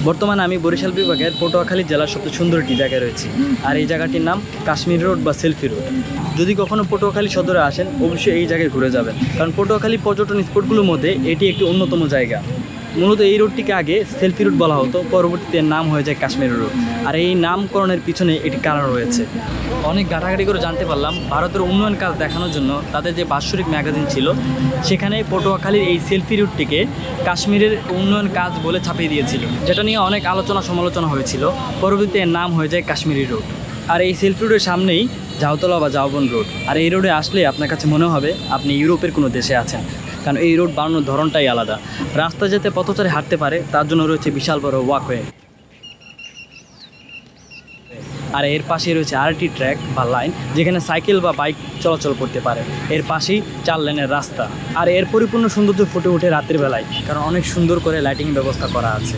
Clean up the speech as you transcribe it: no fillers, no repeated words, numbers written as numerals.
বর্তমানে আমি বরিশাল বিভাগের পটুয়াখালী জেলার সবচেয়ে সুন্দর একটি জায়গায় রয়েছি, আর এই জায়গাটির নাম কাশ্মীর রোড বা সেলফি রোড। যদি কখনো পটুয়াখালী সদরে আসেন অবশ্যই এই জায়গায় ঘুরে যাবেন, কারণ পটুয়াখালী পর্যটন স্পটগুলোর মধ্যে এটি একটি অন্যতম জায়গা। মূলত এই রোডটিকে আগে সেলফি রোড বলা হতো, পরবর্তীতে নাম হয়ে যায় কাশ্মীর রোড। আর এই নামকরণের পিছনে একটি কারণ রয়েছে। অনেক ঘাটাঘাটি করে জানতে পারলাম ভারতের উন্নয়ন কাজ দেখানোর জন্য তাদের যে বাৎসরিক ম্যাগাজিন ছিল সেখানে পটুয়াখালীর এই সেলফি রুটটিকে কাশ্মীরের উন্নয়ন কাজ বলে ছাপিয়ে দিয়েছিল, যেটা নিয়ে অনেক আলোচনা সমালোচনা হয়েছিল। পরবর্তীতে এর নাম হয়ে যায় কাশ্মীরি রোড। আর এই সেলফি রোডের সামনেই ঝাউতলা বা ঝাউবন রোড। আর এই রোডে আসলে আপনার কাছে মনে হবে আপনি ইউরোপের কোনো দেশে আছেন, কারণ এই রোড বানানোর ধরনটাই আলাদা। রাস্তা যাতে পথচারী হাঁটতে পারে তার জন্য রয়েছে বিশাল বড় ওয়াকওয়ে। আর এর পাশেই রয়েছে আরটি ট্র্যাক বা লাইন, যেখানে সাইকেল বা বাইক চলাচল করতে পারে। এর পাশেই 4 লেনের রাস্তা। আর এর পরিপূর্ণ সৌন্দর্য ফুটে ওঠে রাতের বেলায়, কারণ অনেক সুন্দর করে লাইটিং ব্যবস্থা করা আছে।